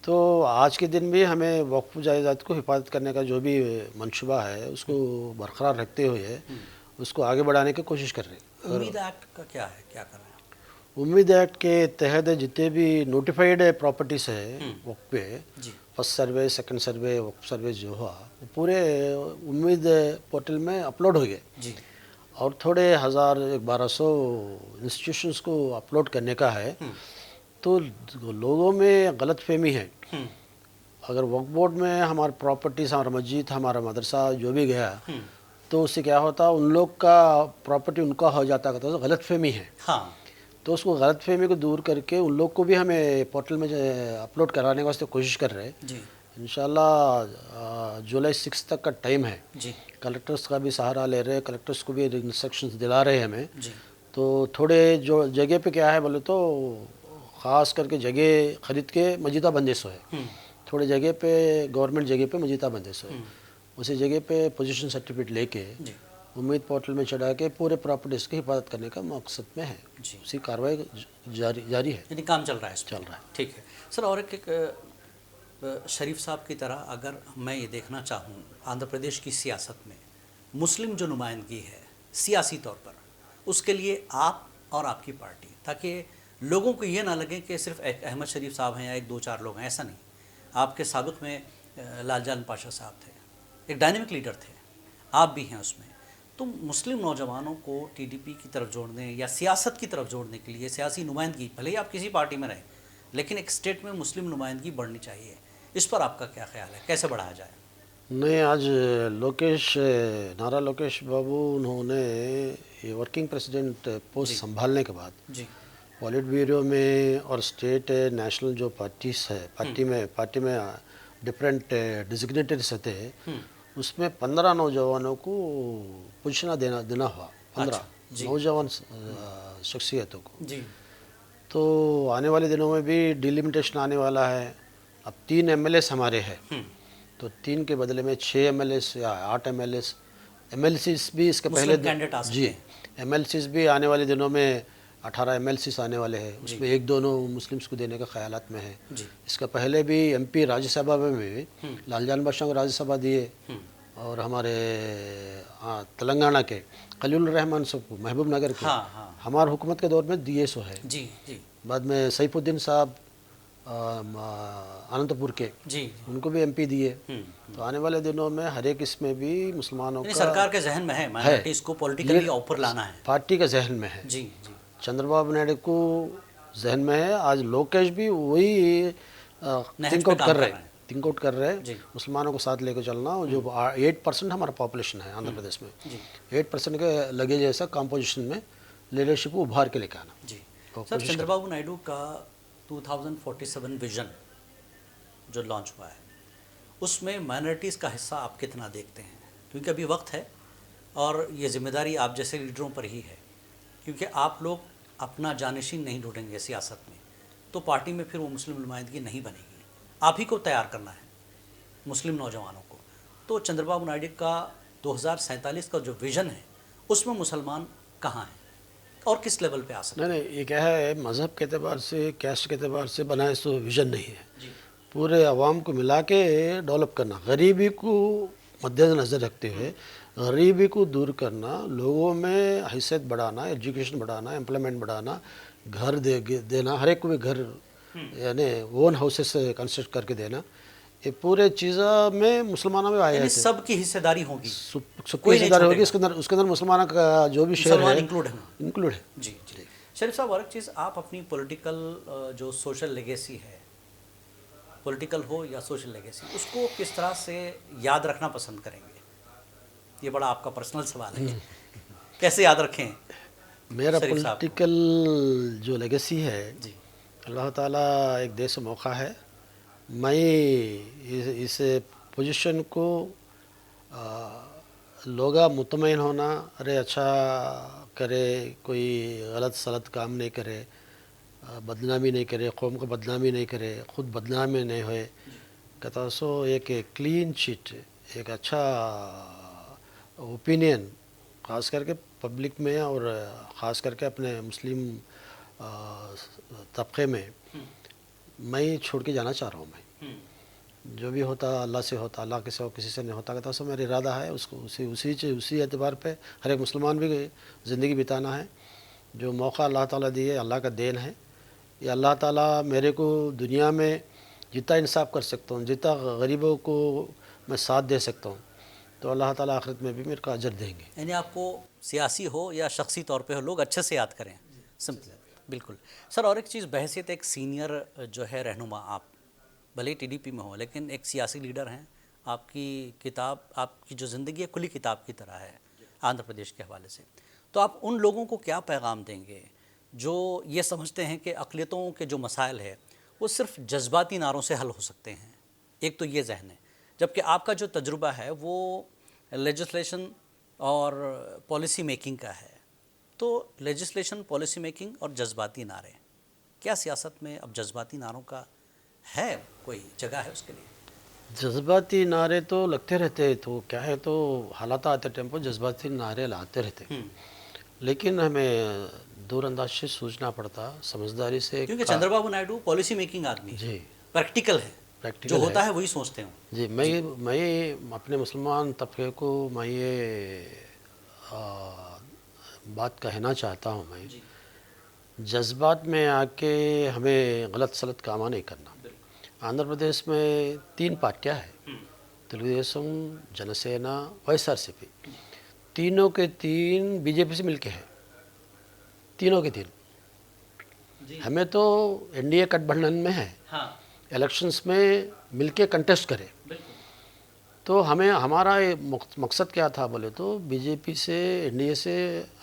तो आज के दिन भी हमें वक्फ जायदाद को हिफाजत करने का जो भी मंशूबा है उसको बरकरार रखते हुए उसको आगे बढ़ाने की कोशिश कर रहे हैं। उम्मीद एक्ट का क्या है, क्या कर रहे हैं? उम्मीद एक्ट के तहत जितने भी नोटिफाइड प्रॉपर्टीज़ है वक्फ पे, फर्स्ट सर्वे, सेकंड सर्वे, वक्फ सर्वे जो हुआ वो पूरे उम्मीद पोर्टल में अपलोड हो गए जी। और थोड़े 1200 इंस्टीट्यूशंस को अपलोड करने का है। तो लोगों में गलत फहमी है, अगर वक्फ बोर्ड में हमारा प्रॉपर्टीज़, हमारा मस्जिद, हमारा मदरसा जो भी गया तो उससे क्या होता, उन लोग का प्रॉपर्टी उनका हो जाता है, तो गलत फहमी है। तो उसको गलत फहमी को दूर करके उन लोग को भी हमें पोर्टल में अपलोड कराने वास्ते कोशिश कर रहे हैं। इंशाल्लाह जुलाई 6 तक का टाइम है जी। कलेक्टर्स का भी सहारा ले रहे हैं, कलेक्टर्स को भी इंस्ट्रक्शंस दिला रहे हैं हमें जी। तो थोड़े जो जगह पे क्या है बोले तो ख़ास करके जगह ख़रीद के मजीदा बंदिश हो है, थोड़े जगह पे गवर्नमेंट जगह पे मजीदा बंदिश हो है, उसी जगह पे पोजीशन सर्टिफिकेट लेके उम्मीद पोर्टल में चढ़ा के पूरे प्रॉपर्टीज़ की हिफाजत करने का मकसद में है। उसी कार्रवाई जारी है, यानी काम चल रहा है, चल रहा है। ठीक है सर, और एक शरीफ साहब की तरह अगर मैं ये देखना चाहूँ आंध्र प्रदेश की सियासत में मुस्लिम जो नुमाइंदगी है सियासी तौर पर, उसके लिए आप और आपकी पार्टी, ताकि लोगों को ये ना लगे कि सिर्फ अहमद शरीफ साहब हैं या 1-2-4 लोग हैं, ऐसा नहीं। आपके साबिक़ में लालजान पाशा साहब थे, एक डायनेमिक लीडर थे, आप भी हैं उसमें। तो मुस्लिम नौजवानों को TDP की तरफ जोड़ने या सियासत की तरफ जोड़ने के लिए सियासी नुमाइंदगी, भले ही आप किसी पार्टी में रहें, लेकिन एक स्टेट में मुस्लिम नुमाइंदगी बढ़नी चाहिए। इस पर आपका क्या ख्याल है, कैसे बढ़ाया जाए? नहीं, आज नारा लोकेश बाबू उन्होंने ये वर्किंग प्रेसिडेंट पोस्ट संभालने के बाद जी पॉलिट ब्यूरो में और स्टेट नेशनल जो पार्टीज है, पार्टी में डिफरेंट डिजिग्नेटेड्स रहते हैं, उसमें 15 नौजवानों को पोजीशन देना हुआ। 15 नौजवान शख्सियतों को। जी तो आने वाले दिनों में भी डिलिमिटेशन आने वाला है। अब 3 एमएलएस हमारे हैं, तो 3 के बदले में 6 एमएलएस या 8 एमएलएस, एमएलसीज भी इसके पहले जी एमएलसीज भी आने वाले दिनों में 18 एमएलसीज आने वाले हैं। उसमें 1-2 मुस्लिम्स को देने का ख्यालात में है। इसका पहले भी एमपी राज्यसभा में भी लालजान बादशाह को राज्यसभा दिए, और हमारे तेलंगाना के खलील रहमान सबको महबूब नगर के हमारे हुकूमत के दौर में दिए सो है। जी जी बाद में सैफुद्दीन साहब अनंतपुर के उनको भी एमपी दिए। तो आने वाले दिनों में हर एक इसमें भी मुसलमानों का सरकार के जहन में है माइनॉरिटीज को पॉलिटिकली ऊपर लाना है, पार्टी के जहन में है। जी जी चंद्रबाबू नायडू को जहन में है। आज लोकेश भी वही थिंक आउट कर रहे हैं मुसलमानों को साथ लेकर चलना। और जो 8% हमारा पॉपुलेशन है आंध्र प्रदेश में, 8% के लगे जैसा कंपोजिशन में लीडरशिप को उभार के लेकर आना। जी सर, चंद्रबाबू नायडू का 2047 विजन जो लॉन्च हुआ है, उसमें माइनॉरिटीज़ का हिस्सा आप कितना देखते हैं? क्योंकि अभी वक्त है और ये जिम्मेदारी आप जैसे लीडरों पर ही है, क्योंकि आप लोग अपना जानशीन नहीं ढूंढेंगे सियासत में, तो पार्टी में फिर वो मुस्लिम नुमाइंदगी नहीं बनेगी। आप ही को तैयार करना है मुस्लिम नौजवानों को। तो चंद्रबाबू नायडू का 2047 का जो विज़न है, उसमें मुसलमान कहाँ हैं और किस लेवल पे आ सकते हैं? नहीं, ये क्या है, मज़हब के अतबार से, कैस्ट के अतबार से बनाए सो विज़न नहीं है। पूरे अवाम को मिला के डेवलप करना, गरीबी को मद्देनज़र रखते हुए गरीबी को दूर करना, लोगों में हैसियत बढ़ाना, एजुकेशन बढ़ाना, एम्प्लॉयमेंट बढ़ाना, घर देना, हर एक को भी घर यानी ओन हाउसेस कंस्ट्रक्ट करके देना, ये पूरे चीज़ों में मुसलमानों में आए हैं। सबकी हिस्सेदारी होगी, सबकी हिस्सेदारी होगी। उसके अंदर मुसलमानों का जो भी शेयर है इंक्लूड है। जी जी शरीफ साहब, और एक चीज़, आप अपनी पॉलिटिकल जो सोशल लेगेसी है, पॉलिटिकल हो या सोशल लेगेसी, उसको किस तरह से याद रखना पसंद करेंगे? ये बड़ा आपका पर्सनल सवाल है, कैसे याद रखें? मेरा पॉलिटिकल जो लेगेसी है जी, अल्लाह ताला एक दे से मौका है। मैं इस पोजीशन को लोग मुतमईन होना, अरे अच्छा करे, कोई गलत सलत काम नहीं करे, बदनामी नहीं करे, कौम को बदनामी नहीं करे, ख़ुद बदनामी नहीं होए, कहता सो एक क्लीन शीट, एक अच्छा ओपिनियन ख़ास करके पब्लिक में और ख़ास करके अपने मुस्लिम तबके में मैं छोड़ के जाना चाह रहा हूँ। मैं जो भी होता अल्लाह से होता, अल्लाह के सिवा किसी से नहीं होता, कहता सो मेरा इरादा है उसको उसी एतबार पे हर एक मुसलमान भी ज़िंदगी बिताना है। जो मौका अल्लाह ताला दिए, अल्लाह का देन है। ये अल्लाह ताला मेरे को दुनिया में जितना इंसाफ कर सकता हूँ, जितना गरीबों को मैं साथ दे सकता हूँ, तो अल्लाह ताला आखिरत में भी मेरे को अजर देंगे। यानी आपको सियासी हो या शख्सी तौर पे हो, लोग अच्छे से याद करें। सिंपल, बिल्कुल। सर, और एक चीज़, बहैसियत एक सीनियर जो है रहनुमा, आप भले ही टीडीपी में हो लेकिन एक सियासी लीडर हैं, आपकी किताब, आपकी जो ज़िंदगी है खुली किताब की तरह है आंध्र प्रदेश के हवाले से। तो आप उन लोगों को क्या पैगाम देंगे जो ये समझते हैं कि अक़लियतों के जो मसाइल है वो सिर्फ जज्बाती नारों से हल हो सकते हैं? एक तो ये जहन है, जबकि आपका जो तजुर्बा है वो लेजिस्लेशन और पॉलिसी मेकिंग का है। तो लेजिस्लेशन, पॉलिसी मेकिंग और जज्बाती नारे, क्या सियासत में अब जज्बाती नारों का है कोई जगह है उसके लिए? जज्बाती नारे तो लगते रहते हैं, तो क्या है, तो हालात आते टेम्पो जज्बाती नारे लाते रहते, लेकिन हमें दूरअंदाज से सोचना पड़ता, समझदारी से, क्योंकि चंद्रबाबू नायडू पॉलिसी मेकिंग आदमी जी, प्रैक्टिकल है, जो होता है वही सोचते हैं जी। मैं अपने मुसलमान तबके को मैं ये बात कहना चाहता हूँ, मैं जज्बात में आके हमें गलत सलत कामा नहीं करना। आंध्र प्रदेश में 3 पार्टियाँ हैं, तेलुगुदेशम, जनसेना, वाईएसआरसीपी। तीनों के 3 बीजेपी से मिलके हैं, तीनों के 3। हमें तो एनडीए गठबंधन में है, इलेक्शंस में मिलके कंटेस्ट करें। तो हमें हमारा ये मकसद क्या था बोले तो बीजेपी से एनडीए से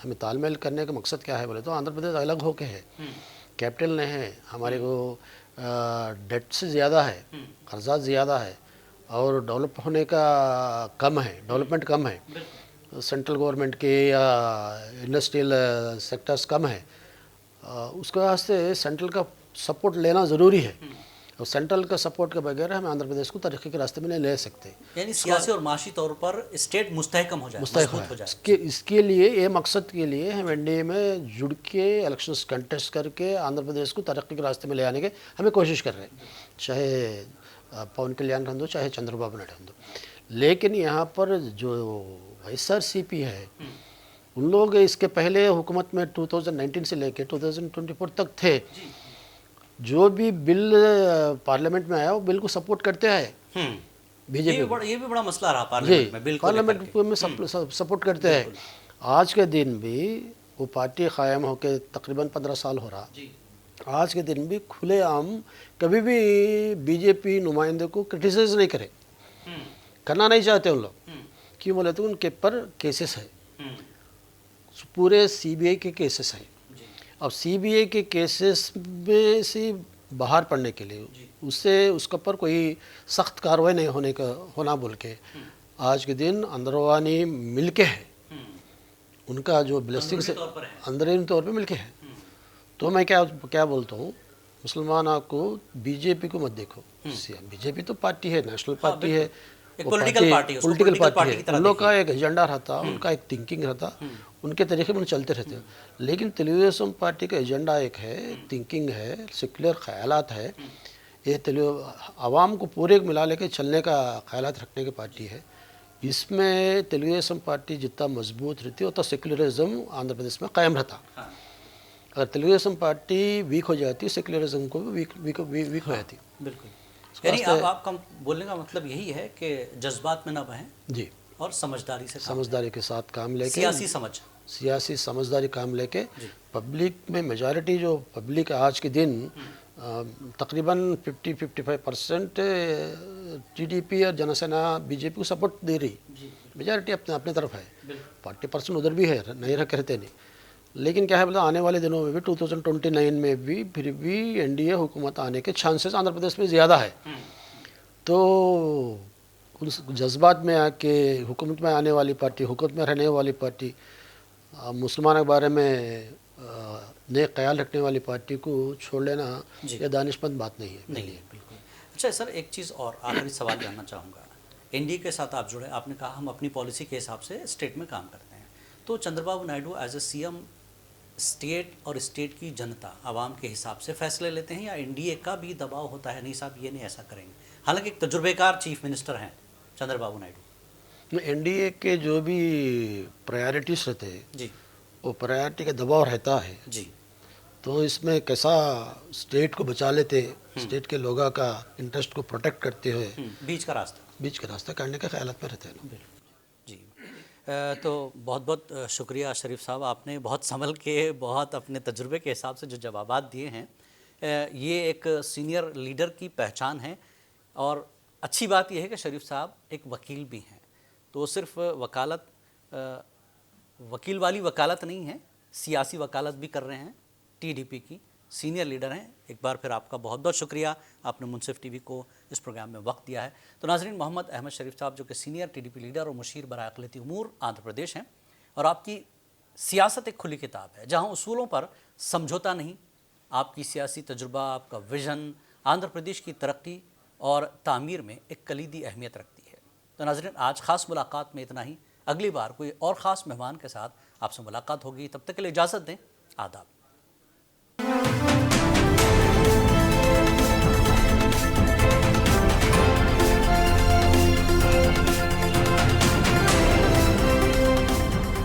हमें तालमेल करने का मकसद क्या है बोले तो आंध्र प्रदेश अलग होके है, कैपिटल नहीं है, हमारे को डेट से ज़्यादा है, कर्जा ज़्यादा है और डेवलप होने का कम है, डेवलपमेंट कम है, सेंट्रल गवर्नमेंट के या इंडस्ट्रियल सेक्टर्स कम है। उसके वास्ते सेंट्रल का सपोर्ट लेना ज़रूरी है और सेंट्रल का सपोर्ट के बगैर हम आंध्र प्रदेश को तरक्की के रास्ते में नहीं ले सकते। यानी सियासी और माशी तौर पर स्टेट मुस्तहकम हो जाए, मजबूत हो जाए। इसके लिए ये मकसद के लिए हम एनडीए में जुड़ के इलेक्शंस कंटेस्ट करके आंध्र प्रदेश को तरक्की के रास्ते में ले आने के हमें कोशिश कर रहे हैं, चाहे पवन कल्याण रहने दो चाहे चंद्रबाबू नायडू रहने दो। लेकिन यहाँ पर जो YSRCP है उन लोग इसके पहले हुकूमत में 2019 से लेके 2024 तक थे, जो भी बिल पार्लियामेंट में आया वो बिल को सपोर्ट करते हैं बीजेपी। ये भी बड़ा मसला रहा पार्लियामेंट में, बिल पार्लियामेंट में सपोर्ट करते हैं। आज के दिन भी वो पार्टी कायम होकर तकरीबन 15 साल हो रहा, आज के दिन भी खुलेआम कभी भी बीजेपी नुमाइंदे को क्रिटिसाइज नहीं करे, करना नहीं चाहते उन लोग। क्यों बोले तो उनके पर केसेस है, पूरे सीबीआई के केसेस हैं। अब सीबीआई के केसेस में से बाहर पड़ने के लिए उससे उसके ऊपर कोई सख्त कार्रवाई नहीं होना बोल के आज के दिन अंदरवानी मिलके है, उनका जो ब्लेसिंग से अंदरूनी तौर पे मिलके है। तो मैं क्या बोलता हूँ, मुसलमानों को बीजेपी को मत देखो, बीजेपी तो पार्टी है, नेशनल पार्टी है, पॉलिटिकल पार्टी है, उन लोग का एक एजेंडा रहता, उनका एक थिंकिंग रहता, उनके तरीके में चलते रहते हैं। लेकिन तेलुगुदेशम पार्टी का एजेंडा एक है, थिंकिंग है, सेक्युलर ख्यालात है, ये आवाम को पूरे मिला लेके चलने का ख्यालात रखने की पार्टी है। इसमें तेलुगुदेशम पार्टी जितना मजबूत रहती है उतना सेक्युलरिज्म आंध्र प्रदेश में कायम रहता। अगर तेलुगुदेशम पार्टी वीक हो जाती सेक्युलरिज्म को भी वीक हो जाती। बिल्कुल, यानी आपका बोलने का मतलब यही है कि जज्बात में ना बहें जी, और समझदारी के साथ काम लेके, सियासी समझदारी काम लेके पब्लिक में मेजॉरिटी जो पब्लिक आज के दिन तकरीबन 50-55% टीडीपी और जनसेना बीजेपी को सपोर्ट दे रही, मेजॉरिटी अपने तरफ है, 40% उधर भी है, नहीं रहते नहीं। लेकिन क्या है बोला आने वाले दिनों में भी 2029 में भी फिर भी एनडीए हुकूमत आने के चांसेस आंध्र प्रदेश में ज़्यादा है। तो उस जज्बात में आके हुकूमत में आने वाली पार्टी, हुकूमत में रहने वाली पार्टी, मुसलमानों के बारे में नेक ख्याल रखने वाली पार्टी को छोड़ लेना यह दानिशमंद बात नहीं है। बिल्कुल। अच्छा सर, एक चीज़ और आखिरी सवाल जानना चाहूँगा। एनडीए के साथ आप जुड़े, आपने कहा हम अपनी पॉलिसी के हिसाब से स्टेट में काम करते हैं, तो Chandrababu Naidu as a CM state और स्टेट की जनता आवाम के हिसाब से फैसले लेते हैं या एनडीए का भी दबाव होता है, नहीं साहब ये नहीं ऐसा करेंगे? हालांकि एक तजुर्बेकार चीफ मिनिस्टर हैं चंद्रबाबू नायडू। एनडीए के जो भी प्रायोरिटीज रहते हैं जी, वो प्रायोरिटी का दबाव रहता है जी। तो इसमें कैसा स्टेट को बचा लेते, स्टेट के लोगों का इंटरेस्ट को प्रोटेक्ट करते हुए बीच का रास्ता काटने के ख्याल में रहते हैं। जी, तो बहुत बहुत शुक्रिया शरीफ साहब, आपने बहुत संभल के, बहुत अपने तजुर्बे के हिसाब से जो जवाबात दिए हैं। ये एक सीनियर लीडर की पहचान है और अच्छी बात यह है कि शरीफ साहब एक वकील भी हैं, तो सिर्फ वकालत, वकील वाली वकालत नहीं है, सियासी वकालत भी कर रहे हैं, टीडीपी की सीनियर लीडर हैं। एक बार फिर आपका बहुत बहुत शुक्रिया, आपने मुंसिफ टीवी को इस प्रोग्राम में वक्त दिया है। तो नाज़रीन, मोहम्मद अहमद शरीफ साहब जो कि सीनियर टीडीपी लीडर और मुशीर बराए अक़लियती उमूर आंध्र प्रदेश हैं, और आपकी सियासत एक खुली किताब है जहाँ उसूलों पर समझौता नहीं, आपकी सियासी तजुर्बा, आपका विज़न आंध्र प्रदेश की तरक्की और तामीर में एक कलीदी अहमियत रखती है। तो नाज़रीन, आज ख़ास मुलाकात में इतना ही। अगली बार कोई और ख़ास मेहमान के साथ आपसे मुलाकात होगी, तब तक के लिए इजाज़त दें। आदाब।